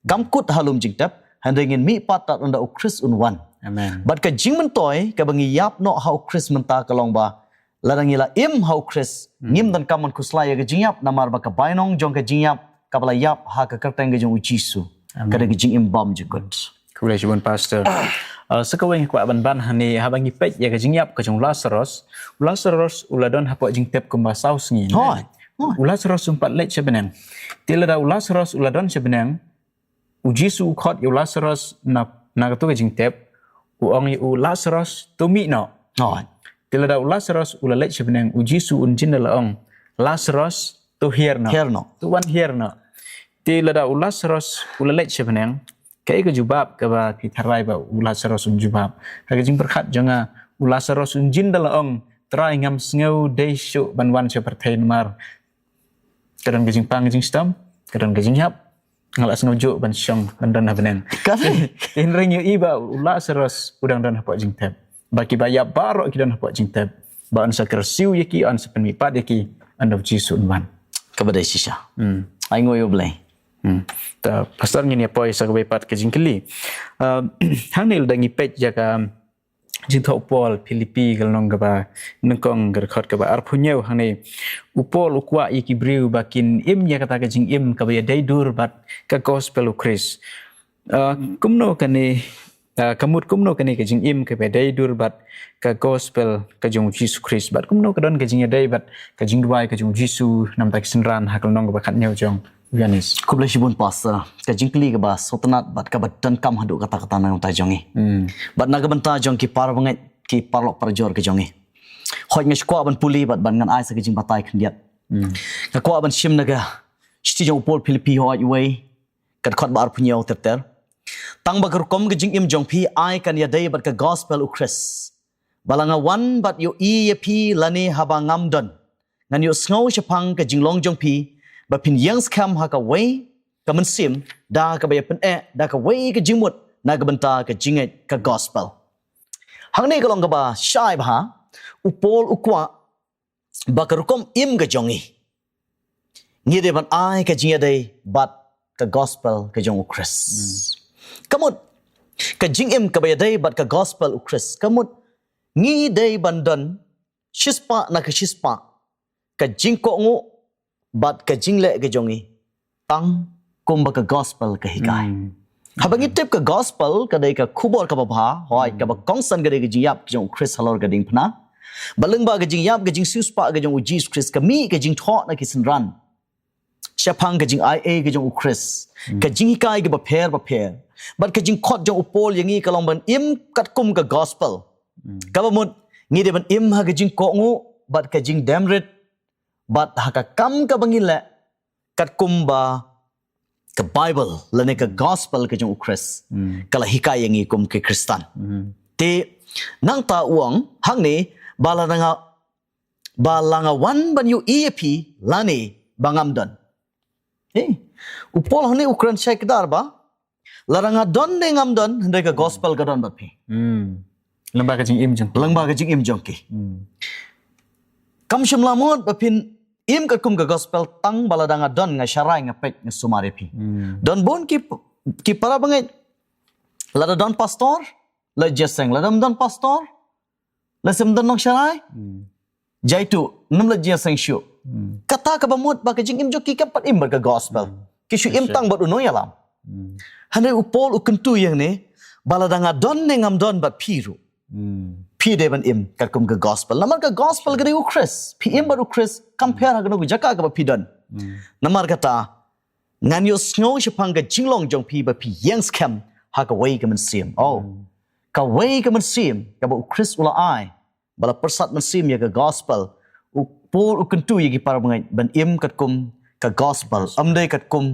kamkut halum jingtap handengin mi patat unda u Chris unwan Amen. bat ka jing mentoy ka bangi yap no hau Chris menta kalong ba larangila im hau Chris ngim dan kaman kuslaya ke jingyap namar ba ka bainong jong ke jingyap kabala yap ha ka kerteng ke jong u jisu kada ke jing im bom jikut Congratulations, Pastor. Sekawang kuat ban-ban hani habangi pej ya kajing yap kajong Lazarus. Lazarus uladon hapok jing tep kumba saus ngi. Hoi. Lazarus umpat lech sebenang. Tila da Lazarus uladon sebenang. Ujisu khot yu Lazarus na katu kajing tep. Uong yu Lazarus tumi no. Hoi. Tila da Lazarus ulalech sebenang. Ujisu unjin dalaong. Lazarus tu here no. Here no. Tu one here no. Tila da Lazarus ulalech sebenang. Kaya ke jubab ke ba pitarai ba Lazarus un jubab. Kaya jing berkat janga Lazarus un jin dalaong try ngam sngau day show banwan seperti mar. Kadang ke jing pang jing stam, kadang ke jing yap. Ngalak sngau jo ban syong bandan habenan. Kan? In ring yu iba Lazarus udang dan hapok jing tep. Baki baya barok ki dan hapok jing tep. Ba an sakar siu yaki an sepenmipat yaki andau jisu unwan. Kepada sisa. Ai ngoyo blai. Ta pastor ngini apa isa ka pat ka jingkeli hanil dangi pej jaka jingtho upol Filipi galnong ba nengkong gerkhot ka ba arpunyau hane upol ukwa iki briu bakin im ya kata ka jing im ka ba daidur bat ka gospel Chris kumno kani kamut kumno kani ka jing im ka ba daidur bat ka gospel ka jong Jesus Christ bat kumno ka don ka jing dai bat ka jing duai ka jong Jesus nam tak sinran hakalnong ba khat nyau jong Yanis. Kubla shibun pastor ka jingkli ka ba sotanat bat ka badan kam hadu kata-kata nang ta jongi. Bat naga banta jong ki par bangai ki parlok parjor ka jongi. Hoi ngai skwa ban puli bat ban ngan ai sa ka jing batai khndiat. Ka kwa ban shim naga sti jong pol Filipi hoi wei kat khot bar punyau terter. Tang ba kom ka jing im jong pi ai kan ya dai bat ka gospel u Chris. Balanga wan bat yo e pi lani haba ngam don. Ngan yo sngo shapang ka jing long jong pi ba pin yang skam ha ka wei ka man sim da ka ba pen da ka wei ka jingmut na ka banta ka jinget ka gospel hang ne ka long ka ba shai ba upol ukwa ba ka rukom im ka jongi ngi de ban ai ka jinga dei bat ka gospel ka jong Chris kamut ka jing im ka ba dei bat ka gospel Chris kamut ngi dei bandan shispa na ka shispa ka jingko ngu bat ka jingle ka jongi tang kumba ka gospel ka hikai habang itip ka gospel ka dai ka khubor ka baba hoi ka ba kongsan ka dai ka jingyap ka jong Chris halor ka ding phna baleng ba ka jingyap ka jing suspa ka jong Jesus Chris ka mi ka jing thot na ki sinran shapang ka jing ia ka jong Chris ka jing hikai ka ba pher bat ka jing khot jong upol yangi ka long ban im kat kum ka gospel ka ba mut ngi de ban im ha ka jing ko ngu bat ka jing demrit bat haka kam ka bangila kat kumba ka Bible lane ka gospel ka jong Chris kala hikay yang ikum ke Kristan te nang ta uang hang ni balanga wan ban yu EP lani bangamdan upol hang ni Ukran Sheikh dar ba laranga don de ngamdan hande ka gospel ka don bapi Lembah ka jing im jong ki kam shimlamot bapin im ka kum ka gospel tang baladanga don nga syarai nga pek nga sumari pi. Don bon ki para bangai lada don pastor la jeseng lada don pastor la sem don nong syarai jaitu num la jeseng syu. Kata ka bamut ba ka jing im joki ka pat im ka gospel. Ki syu im tang bat unoy alam. Handai upol ukentu yang ne baladanga don ne ngam don bat piru. Pi devan im kat kum ka gospel namar ka gospel gade u Chris pi im baru Chris compare ha ganu jaka ka pi don namar kata ngan yo snow shapang ka jinglong jong pi ba pi yang scam ha ka wei ka man sim ka wei ka man sim ka ba u Chris ula ai bala persat man sim ya ka gospel u pol u kentu yagi para bangai ban im kat kum ka gospel amdai kat kum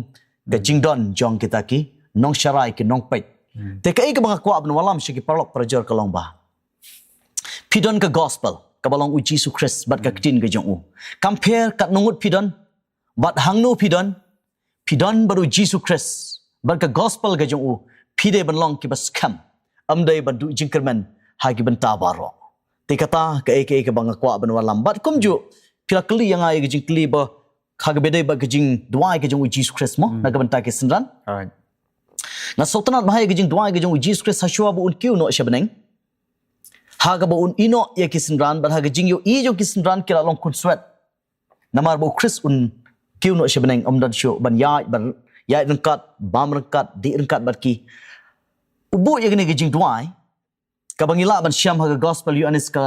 ka jingdon jong kita ki nong syarai ki nong pet te ka ka mga kwa ban walam shiki parlok prajar ka long ba pidon ka gospel kabalong u Jesus Christ bat ka tin ka jong u compare kat nungut pidon bat hangnu pidon baru Jesus Christ bat ka gospel ka jong u pide ban long ki bas kam amdai bandu jingkermen hagi benta baro te kata ke bang kwa ban walam bat kumju pila kli yang ai gijing kli ba hagi bedai ba gijing duai gijing Jesus Christ mo na benta ke senran Alright. na sultanat bahaya gijing duai gijing Jesus Christ haswa bu un kiu no shabeneng haga ba un ino ye ke senran ba hagi jing yo i jo ke senran kila long kun swet namar bu Christ un kiu no shabeneng amdan sho ban ya rengkat bam rengkat di rengkat barki ubu ye gini gijing duai ka bangila ban syam haga gospel yu anis ka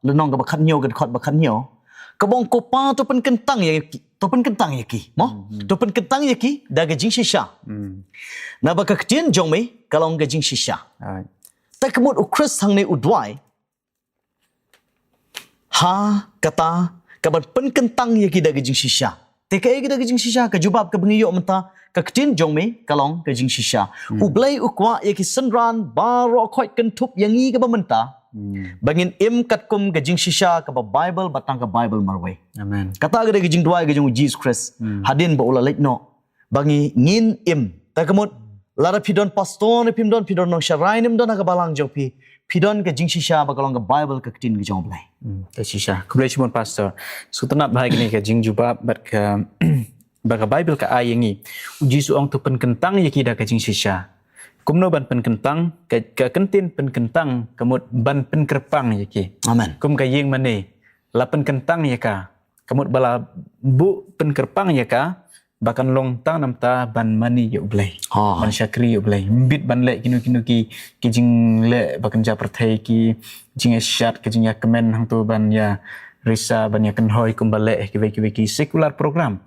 lenong ka bakhat nyo ka khot bakhat nyo ka bong ko pa to pen kentang ye to pen kentang ye ki mo to pen kentang ye ki da gijing shisha na ba ka ktien jong me kalong gijing shisha Alright. ta kemut u Chris hang ne u duai ha kata ka ban pen kentang ye ki da gijing shisha te ka ye da gijing shisha ka jubab ka bangiyo menta ka ktien jong me kalong gijing shisha u blai u kwa ye ki senran baro khoi kan thup yangi ka ba menta bangin im kat kum gijing shisha ka ba Bible batang ka Bible marwe Amen. kata ga gijing duai gijing Jesus Christ hadin ba ula lek no bangi ngin im ta kemut lara pidon pastor pidon nong sharai nim don ka balang jopi pidon gijing shisha ba kalong ka Bible ka ktien gijong blai Shisha. Kublai cimon pastor. Sutanat bahai gini ka jing jubab bat ka baka Bible ka ayangi. Uji suong tu pen kentang ya kida ka jing shisha. Kumno ban pen kentang ka kentin pen kentang kamut ban pen kerpang ya ki. amen Kum ka yeng mane. La pen kentang ya ka. Kamut bala bu pen kerpang ya ka. Bakan long tang nam ta ban mani ya ublai. Oh. Ban syakri ya ublai. Bit ban le kinu ki jing le bakan ja perthai ki jing syat ki jing ya kemen hang tu ban ya risa ban ya kenhoi kum bale ki sekular program.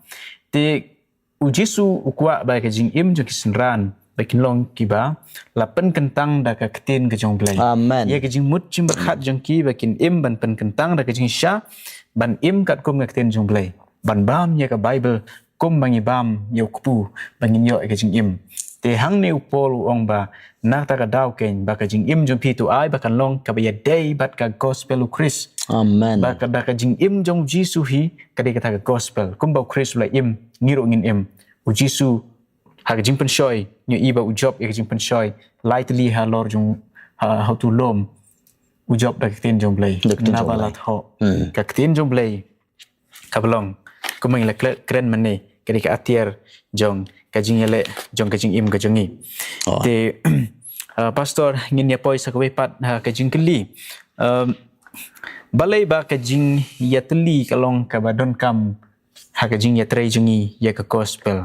Te ujisu ukwa ba ka jing im jo ki senran bakin long ki ba lapen kentang da ka ketin ke jong blai. amen Ya ke jing mut jing berkhat jong ki bakin im ban pen kentang da ka jing sya ban im kat kum ka ketin jong blai. Ban bam ya ka Bible kum bangi bam ya kupu bangin yo ka jing im. Te hang ne upol ong ba nak ta ka daw ken ba ka jing im jong pi tu ai bakan long ka ba ya day bat ka gospel u Chris. amen Ba ka jing im jong Jisu hi kadi kata ka gospel kumba Chris la im ngiro ngin im u Jisu ha ka jing penshoy nyu iba u job ya ka jing penshoy lightly ha lor jong how to lom u job da ka tin jong blay Dak tin na jong ba blay. lat ho ka tin jong blay ka belong kumang la kren mane kadi ka atier jong ka jing ele jong ka jing im ka jongi Oh. te pastor ngin ya poi sa ka wepat ka jing keli balai ba ka jing ya teli kalong ka badon kam ha ka jing ya trai jungi ya ka gospel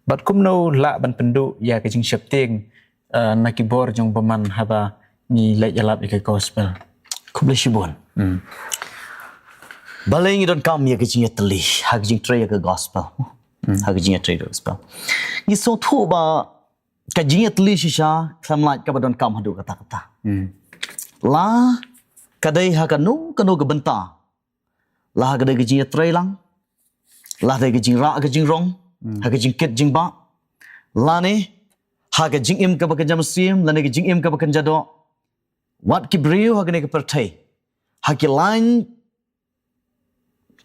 bat kumno la ban pendu ya ka jing syapting na kibor jong baman haba ni la yalap ya ka gospel kublai shibon balai ngi don kam ye gijing teli ha gijing tray ka gospel ha gijing tray gospel ni so thu ba ka jing teli shisha khamlat ka badon kam hadu kata la kadai ha kanu ka benta la ha kadai gijing tray lang la dai gijing ra gijing rong ha gijing kit jing ba la ne ha gijing im ka ba jam sim la ne gijing im ka ba jado wat ki brio ha ka perthai ha ki line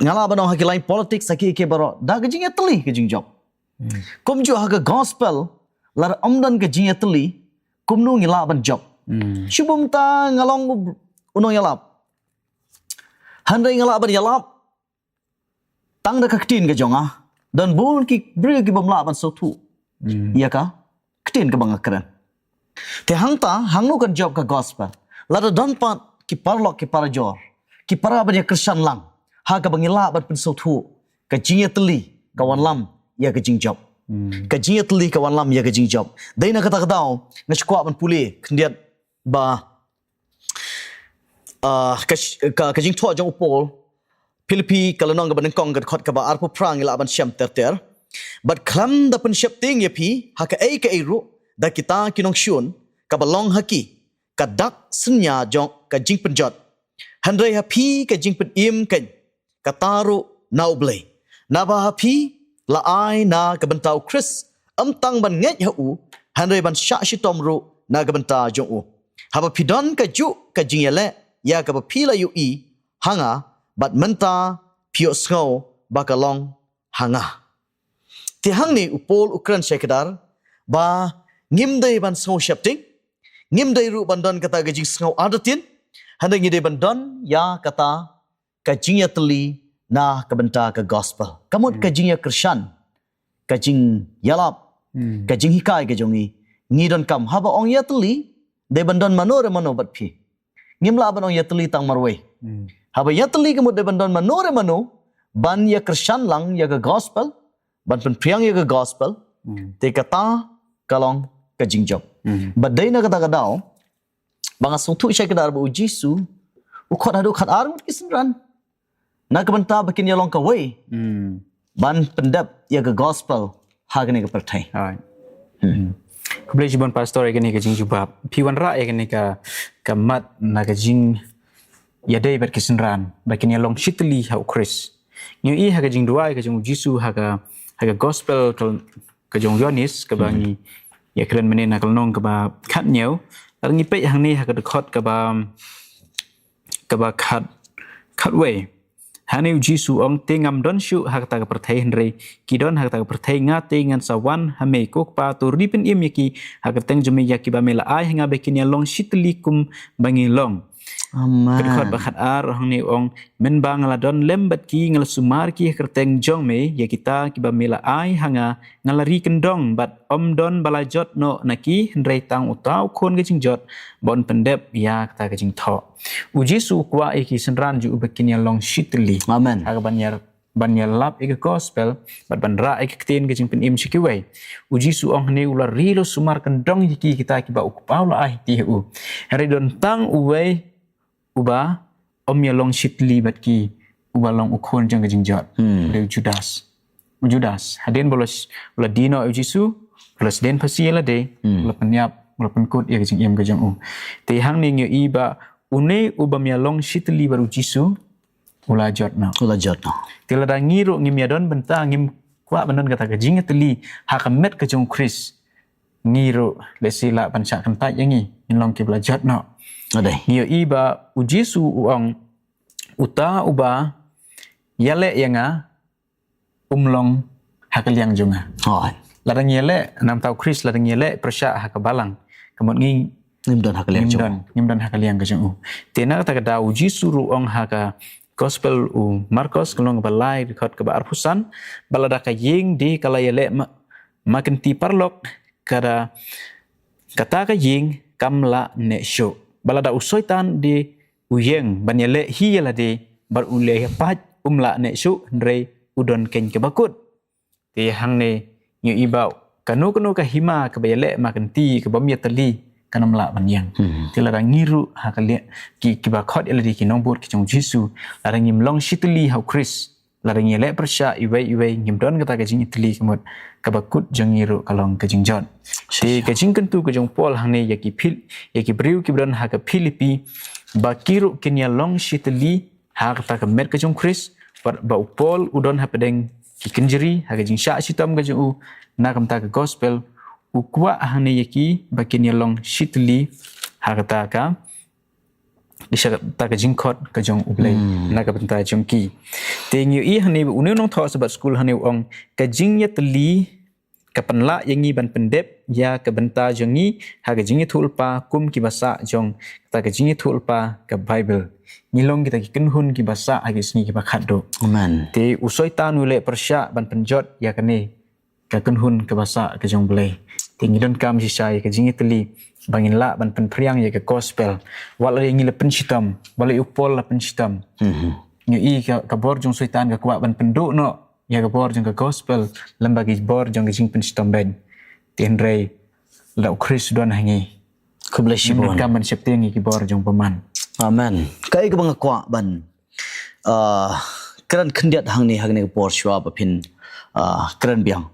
ngala bano ha ki line politics ha ki ke baro da gijing teli gijing job kum ju ha ka gospel lar amdan gijing teli kum nu ngila ban job shubum ta ngalong uno yalap handai ngala ban yalap tang da kaktin ga jonga dan bun ki brio ki bamla ban so thu iya ka ktin ka bang akran te hangta hangnu kan job ka gospel la da don pat ki parlok ki parajor ki para ban ya Christian lang ha ka bangila ban pen so thu ka jinga teli ka wan lam ya ka jing job ka jinga teli ka wan lam ya ka jing job dai na kata kadaw na skwa ban puli khndiat ba ka jing tho jong upol Philippi kalanong ga ban kong ga khot ka ba arpo prang ila ban syam ter but khlam da pen syap ting ye pi ha ka ai ru da kita kinong shun ka balong haki ka dak senya jong ka jing penjot handrai ha pi ka jing pen im kan ka taru nau blai na ba ha pi la ai na ka bantau Chris am tang ban nget ha u handrai ban sha shi tom ru na ka banta jong u ha ba pidon ka ju ka jing yele ya ka ba pi la yu i hanga bat menta pio sngau bakalong hanga ti hang ni upol ukran sekadar ba ngim dei ban sngau shapting ngim dai ru bandan kata gajing sngau adatin handa ngi dai bandan ya kata kajing ya teli na kabenta ka gospel kamut kajing ya krishan kajing yalap kajing hikai kajongi ngi don kam haba ong ya teli dai bandan manore mano bat phi ngim la ban ong ya teli tang marwe haba ya teli kamut dai bandan manore mano ban ya krishan lang ya ka gospel ban pen priang ya ka gospel te kata kalong kajing job badai na kata kadao banga sungtu isya kadar bu jisu ukot hadu khat armut kisenran na kabanta bakin ya long ka way ban pendap ya ka gospel hagane ka pertai Kublai jibon pastor egani ka jing jubab. Piwan ra egani ka mat na ka jing yadai bat kisenran. Bakin ya long shitli ha Chris. Nyu I ha ka jing dua ka jing Jisu ha ka gospel ka jong Yonis ka bangi ya keren menen na kalnong ka ba khat nyau. Al ngi pe hang ni ha ka khot ka ba khat way. Haneu Jisu ong tengam don shu hak ta perthai henry kidon hak ta perthai nga tengan sawan hame kok pa tur dipin im yaki hak teng jemi yaki ba mela ai hanga bekin ya long shitlikum bangi long kedkhot bakhat ar hang ni ong men bang la don lembat ki ngal sumar ki kerteng jong me ya kita ki ba mela ai hanga ngalari kendong bat om don balajot no naki henry tang utau khon ke jing jot bon pendep ya ta ke jing tho Ujisu kwa iki senran ju bekin ya long shitli amen aga banyar lap ika gospel bat bandra ika ketin ke jing pen im shikiwai Ujisu ong ne ular rilo sumar kendong yiki kita ki ba ukpau la ai ti u hari don tang uwei uba om ya long shitli bat ki uba long ukon jang ke jing jot de Judas hadin bolos ula dino Ujisu bolos den pasiela de ula penyap ula penkut ya ke jing im ke jang u te hang ni ngi iba une ubam ya long shitli baru Jisu ula jot no tila da ngiru ngim yadon benta ngim kwa banon kata ka jinga teli hakamet ka jong Chris ngiru lesila panca kentat yangi long ke bela jot no adai ngiu iba Jisu uang uta uba yale yanga umlong hakaliang jonga ladang yale nam tau Chris ladang yale persya hakabalang kemot ngi nimdan hakaliang ka jong tena kata ka dau Jisu ruong haka gospel u Marcos kelong balai dekat ke arpusan balada ka ying di kala yele makin ti parlok kada kata ka ying kamla ne show balada usoitan di uyeng banyele hiyala di bar ule pat umla ne show ndre udon ken ke bakut ti hang ne nyu ibau kanu ka hima ke bayele makin ti ke bamya tali kanam la banyang tila da ngiru hakale ki ba khot eladi ki nombor ki jong Jisu la ngim long shitli how Chris la ngile persya iwei ngim don kata ka jing itli kemot ka bakut jong ngiru kalong ka jing jon ti ka jing kentu ka jong Paul hane yaki briu ki bron ha ka Filipi ba kiru kinya long shitli ha kata ka met ka jong Chris ba Paul udon ha pedeng ki kenjeri ha ka jing sha sitam ka jong na kam ta ka gospel ukwa hane yaki bakin yalong shitli harta ka disha ta ka jingkot ka jong ublay na ka benta jongki tenyu I hane unu nong tho sabat school hane ong ka jing yatli ka panla yangi ban pendep ya ka benta jongi ha ka jing thulpa kum ki basa jong ta ka jing thulpa ka bible ngilong kita ki kenhun ki basa agi sni ki bakhado amen te usoi tanu le persya ban penjot ya kane ka kenhun ke basa ke jong blai tingi don kam si sai ke jingi teli bangin la ban pen priang ya ke gospel wala yang ngile pen sitam wala upol la pen sitam ngi I ka bor jong soitan ka kwa ban penduk no ya ka bor jong ke gospel lembagi bor jong ke jing pen sitam ben tenrei la Chris don hangi ku bless you bon kam ban septe ngi ki bor jong paman amen kai ka bang kwa ban kran khndiat hang ni hagne por shwa ba phin kran biang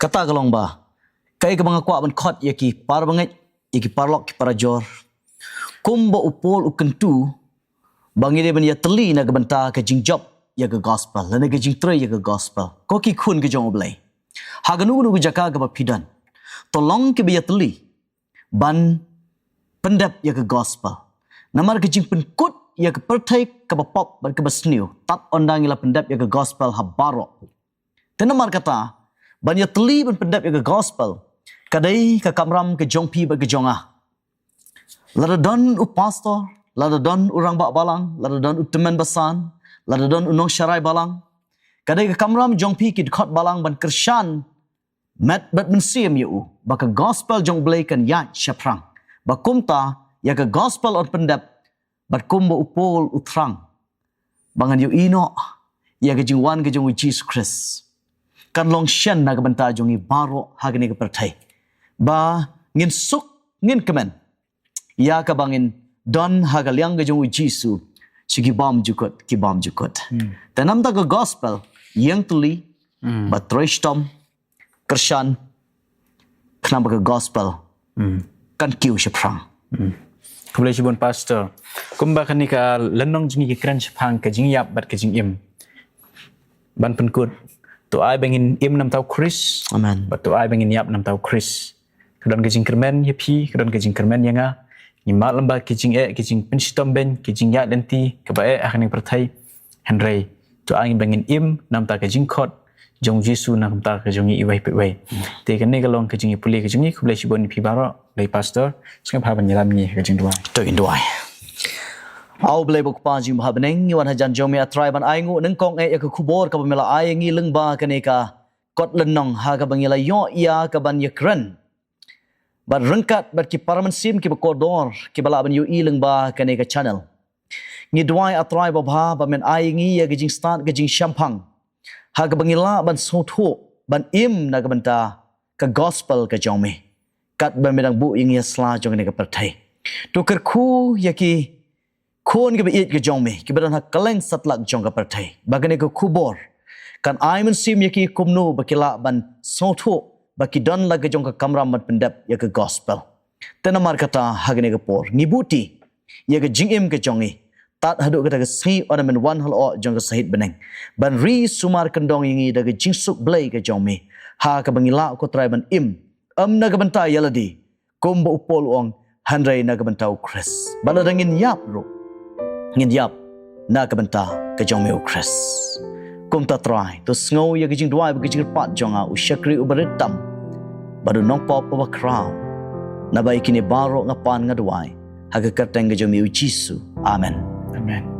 kata kalong ba kai ka bang kwa ban khot yaki par bangai yaki parlok ki parajor kumba upol ukentu bangi de ban ya teli na ka banta ka jingjob ya ka gospel la na ka jing tre ya ka gospel ko ki khun ka jong oblai ha ga nu jaka ka ba phidan tolong ki ya teli ban pendap ya ka gospel namar ka jing pen kut ya ka perthai ka ba pop ban ka ba sniu tak ondang ila pendap ya ka gospel habaro tenamar kata ban ya teli ban pendap ya ka gospel kadai ka kamram ka jong pi ba ka jonga Ladadon u pastor, ladadon urang bak balang, ladadon u teman basan, ladadon unong syarai balang. Kadai ke kamram jong pi ki dekat balang ban kersyan mat bat mensim yu baka gospel jong blai kan yat syaprang. Bakumta ya ke gospel on pendap bat kumba upol utrang. Bangan yu ino ya ke jingwan ke jong Jesus Christ. Kan long syen na ke benta jong i baro hagni ke pertai. Ba ngin suk ngin kemen. Ya ka bangin don hagaliang ke jong Jesus si kibam jukot. Tanam ta ke gospel yang tuli ba trishtom kersyan kenapa ke gospel kan kiu syaprang. Kublai sibon pastor. Kumba kan ni ka lenong jingi ke kran sepang ke jingyap bat ke jingim. Ban penkut. Tu ai bangin im nam tau Chris. Amen. Bat tu ai bangin yap nam tau Chris. Kedon ke jing kermen ye pi, kedon ke jing kermen yanga. Ni mak lamba ke jing penstom ben ke jing yak lenti ke bae akan yang pertai Henry. Tu ai bangin im nam ta ke jing kot. Jong Jesu nam ta ke jongi iwai pewai. Te kan ni kalong ke jingi puli ke jingi kublai sibon pi baro lai pastor. Sengap ha ban yalam ni ke jing dua. Tu induai. Au blai bok pa jing ha beneng wan hajan jomi atrai ban ai ngu neng kong ya ke kubor ka pamela ai ngi leng ba ka ne ka kot lenong ha ka bangila yo ya ka ban yakran. Ban rengkat bat ki paraman sim ki bakodor ki bala ban yu i leng ba ka ne ka channel. Ngi duai atrai ba ba men ai ngi ya ke jing start ke jing syampang. Ha ka bangila ban sotu ban im na ka banta ka gospel ka jomi. Kat ban medang bu ing ya sla jong ne ka pertai. Tu kerku ya ki kon ke beit ke jomi ki badan ha kaleng satlak jong ka pertai. Bagane ka kubor kan ai men sim ya ki kumnu bakila ban sotu baki don la ke jong ka kamram mat pendap ya ka gospel. Tanamar kata hagane ka por ngibuti ya ka jingim ke jongi. Tat haduk kata ke si orang men wan hal o jong ka sahid beneng. Ban ri sumar kendong ingi daga jingsuk blai ke jongmi. Ha ka bangila ko trai ban im. Na ka banta yaladi. Kumba upol ong handrai na ka banta Chris. Bala dangin yap ro. Ngin yap na ka banta ke jongmi o Chris. Kum ta trai to sngow ya ke jing duai ke jing pat jonga u syakri u beritam. Badu nong pop pa crown. Na bai kini baro ngapan ngaduai. Ha ka kateng ke jongmi u Jesu. Amen. Amen.